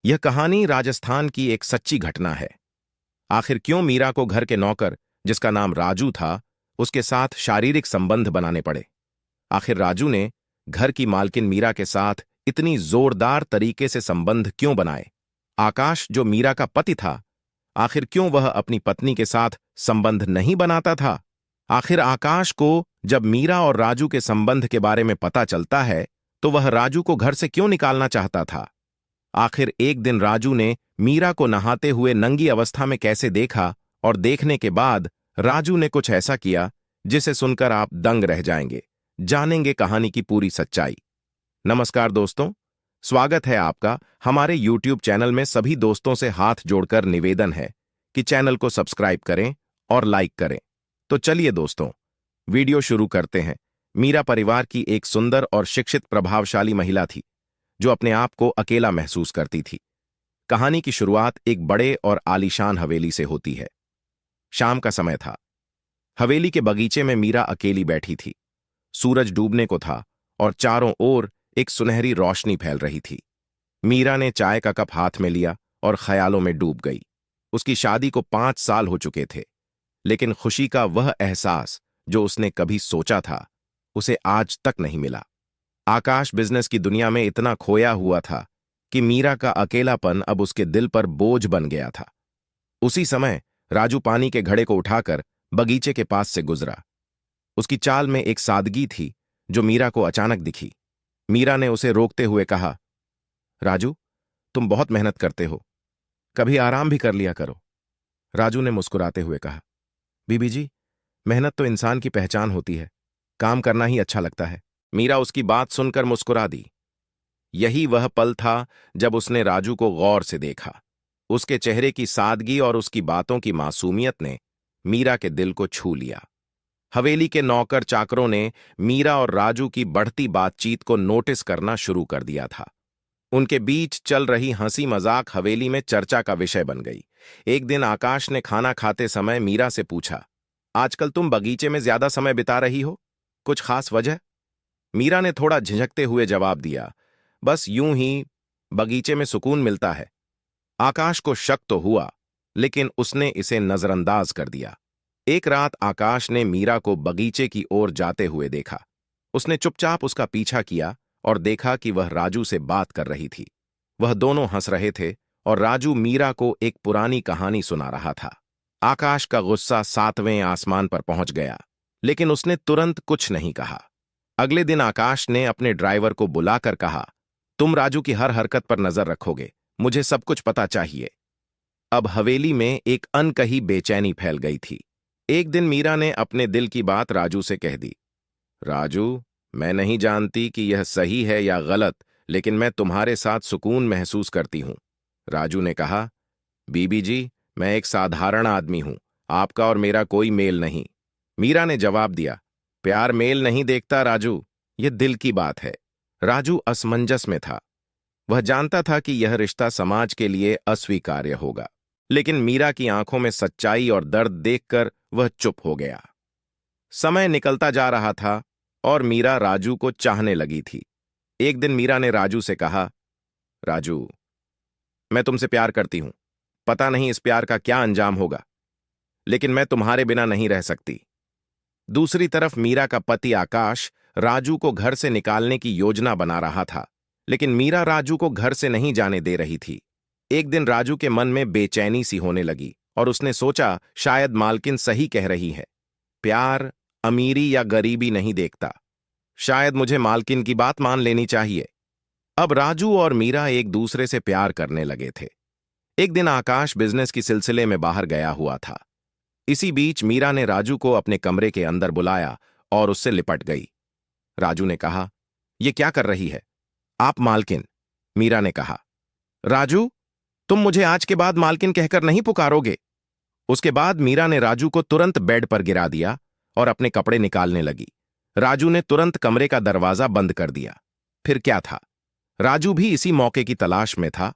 यह कहानी राजस्थान की एक सच्ची घटना है। आखिर क्यों मीरा को घर के नौकर, जिसका नाम राजू था, उसके साथ शारीरिक संबंध बनाने पड़े? आखिर राजू ने घर की मालकिन मीरा के साथ इतनी जोरदार तरीके से संबंध क्यों बनाए? आकाश, जो मीरा का पति था, आखिर क्यों वह अपनी पत्नी के साथ संबंध नहीं बनाता था? आखिर आकाश को जब मीरा और राजू के संबंध के बारे में पता चलता है, तो वह राजू को घर से क्यों निकालना चाहता था? आखिर एक दिन राजू ने मीरा को नहाते हुए नंगी अवस्था में कैसे देखा, और देखने के बाद राजू ने कुछ ऐसा किया जिसे सुनकर आप दंग रह जाएंगे। जानेंगे कहानी की पूरी सच्चाई। नमस्कार दोस्तों, स्वागत है आपका हमारे YouTube चैनल में। सभी दोस्तों से हाथ जोड़कर निवेदन है कि चैनल को सब्सक्राइब करें और लाइक करें। तो चलिए दोस्तों, वीडियो शुरू करते हैं। मीरा परिवार की एक सुंदर और शिक्षित प्रभावशाली महिला थी, जो अपने आप को अकेला महसूस करती थी। कहानी की शुरुआत एक बड़े और आलीशान हवेली से होती है। शाम का समय था। हवेली के बगीचे में मीरा अकेली बैठी थी। सूरज डूबने को था और चारों ओर एक सुनहरी रोशनी फैल रही थी। मीरा ने चाय का कप हाथ में लिया और ख्यालों में डूब गई। उसकी शादी को 5 साल हो चुके थे, लेकिन खुशी का वह एहसास जो उसने कभी सोचा था, उसे आज तक नहीं मिला। आकाश बिजनेस की दुनिया में इतना खोया हुआ था कि मीरा का अकेलापन अब उसके दिल पर बोझ बन गया था। उसी समय राजू पानी के घड़े को उठाकर बगीचे के पास से गुजरा। उसकी चाल में एक सादगी थी जो मीरा को अचानक दिखी। मीरा ने उसे रोकते हुए कहा, राजू, तुम बहुत मेहनत करते हो, कभी आराम भी कर लिया करो। राजू ने मुस्कुराते हुए कहा, बीबी जी, मेहनत तो इंसान की पहचान होती है, काम करना ही अच्छा लगता है। मीरा उसकी बात सुनकर मुस्कुरा दी। यही वह पल था जब उसने राजू को गौर से देखा। उसके चेहरे की सादगी और उसकी बातों की मासूमियत ने मीरा के दिल को छू लिया। हवेली के नौकर चाकरों ने मीरा और राजू की बढ़ती बातचीत को नोटिस करना शुरू कर दिया था। उनके बीच चल रही हंसी मजाक हवेली में चर्चा का विषय बन गई। एक दिन आकाश ने खाना खाते समय मीरा से पूछा, आजकल तुम बगीचे में ज्यादा समय बिता रही हो, कुछ खास वजह? मीरा ने थोड़ा झिझकते हुए जवाब दिया, बस यूं ही, बगीचे में सुकून मिलता है। आकाश को शक तो हुआ, लेकिन उसने इसे नजरअंदाज कर दिया। एक रात आकाश ने मीरा को बगीचे की ओर जाते हुए देखा। उसने चुपचाप उसका पीछा किया और देखा कि वह राजू से बात कर रही थी। वह दोनों हंस रहे थे और राजू मीरा को एक पुरानी कहानी सुना रहा था। आकाश का गुस्सा 7वें आसमान पर पहुंच गया, लेकिन उसने तुरंत कुछ नहीं कहा। अगले दिन आकाश ने अपने ड्राइवर को बुलाकर कहा, तुम राजू की हर हरकत पर नजर रखोगे, मुझे सब कुछ पता चाहिए। अब हवेली में एक अनकही बेचैनी फैल गई थी। एक दिन मीरा ने अपने दिल की बात राजू से कह दी, राजू, मैं नहीं जानती कि यह सही है या गलत, लेकिन मैं तुम्हारे साथ सुकून महसूस करती हूं। राजू ने कहा, बीबी जी, मैं एक साधारण आदमी हूं, आपका और मेरा कोई मेल नहीं। मीरा ने जवाब दिया, प्यार मेल नहीं देखता राजू, यह दिल की बात है। राजू असमंजस में था। वह जानता था कि यह रिश्ता समाज के लिए अस्वीकार्य होगा, लेकिन मीरा की आंखों में सच्चाई और दर्द देखकर वह चुप हो गया। समय निकलता जा रहा था और मीरा राजू को चाहने लगी थी। एक दिन मीरा ने राजू से कहा, राजू, मैं तुमसे प्यार करती हूं। पता नहीं इस प्यार का क्या अंजाम होगा, लेकिन मैं तुम्हारे बिना नहीं रह सकती। दूसरी तरफ मीरा का पति आकाश राजू को घर से निकालने की योजना बना रहा था, लेकिन मीरा राजू को घर से नहीं जाने दे रही थी। एक दिन राजू के मन में बेचैनी सी होने लगी और उसने सोचा, शायद मालकिन सही कह रही है, प्यार अमीरी या गरीबी नहीं देखता। शायद मुझे मालकिन की बात मान लेनी चाहिए। अब राजू और मीरा एक दूसरे से प्यार करने लगे थे। एक दिन आकाश बिजनेस की सिलसिले में बाहर गया हुआ था। इसी बीच मीरा ने राजू को अपने कमरे के अंदर बुलाया और उससे लिपट गई। राजू ने कहा, यह क्या कर रही है आप मालकिन? मीरा ने कहा, राजू, तुम मुझे आज के बाद मालकिन कहकर नहीं पुकारोगे। उसके बाद मीरा ने राजू को तुरंत बेड पर गिरा दिया और अपने कपड़े निकालने लगी। राजू ने तुरंत कमरे का दरवाजा बंद कर दिया। फिर क्या था, राजू भी इसी मौके की तलाश में था।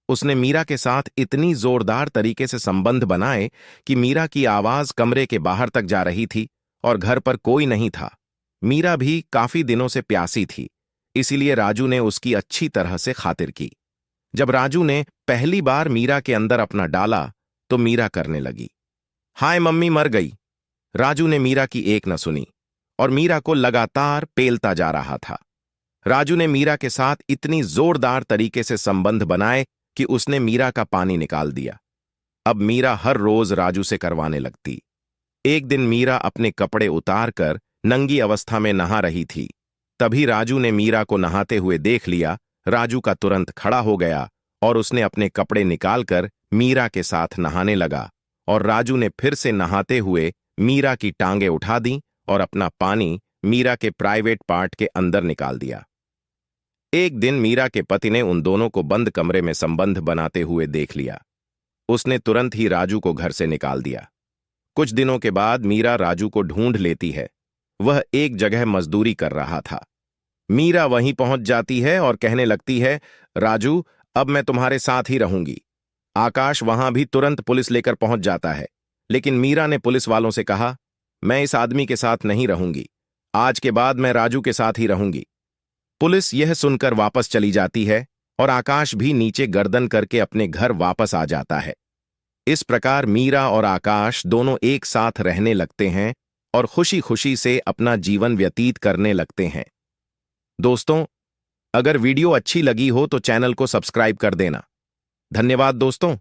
उसने मीरा के साथ इतनी जोरदार तरीके से संबंध बनाए कि मीरा की आवाज कमरे के बाहर तक जा रही थी और घर पर कोई नहीं था। मीरा भी काफी दिनों से प्यासी थी, इसीलिए राजू ने उसकी अच्छी तरह से खातिर की। जब राजू ने पहली बार मीरा के अंदर अपना डाला तो मीरा करने लगी, हाय मम्मी मर गई। राजू ने मीरा की एक न सुनी और मीरा को लगातार पेलता जा रहा था। राजू ने मीरा के साथ इतनी जोरदार तरीके से संबंध बनाए कि उसने मीरा का पानी निकाल दिया। अब मीरा हर रोज राजू से करवाने लगती। एक दिन मीरा अपने कपड़े उतारकर नंगी अवस्था में नहा रही थी। तभी राजू ने मीरा को नहाते हुए देख लिया। राजू का तुरंत खड़ा हो गया और उसने अपने कपड़े निकालकर मीरा के साथ नहाने लगा और राजू ने फिर से नहाते हुए मीरा की टांगें उठा दी और अपना पानी मीरा के प्राइवेट पार्ट के अंदर निकाल दिया। एक दिन मीरा के पति ने उन दोनों को बंद कमरे में संबंध बनाते हुए देख लिया। उसने तुरंत ही राजू को घर से निकाल दिया। कुछ दिनों के बाद मीरा राजू को ढूंढ लेती है। वह एक जगह मजदूरी कर रहा था। मीरा वहीं पहुंच जाती है और कहने लगती है, राजू अब मैं तुम्हारे साथ ही रहूंगी। आकाश वहां भी तुरंत पुलिस लेकर पहुंच जाता है, लेकिन मीरा ने पुलिस वालों से कहा, मैं इस आदमी के साथ नहीं रहूंगी, आज के बाद मैं राजू के साथ ही रहूंगी। पुलिस यह सुनकर वापस चली जाती है और आकाश भी नीचे गर्दन करके अपने घर वापस आ जाता है। इस प्रकार मीरा और आकाश दोनों एक साथ रहने लगते हैं और खुशी खुशी से अपना जीवन व्यतीत करने लगते हैं। दोस्तों, अगर वीडियो अच्छी लगी हो तो चैनल को सब्सक्राइब कर देना। धन्यवाद दोस्तों।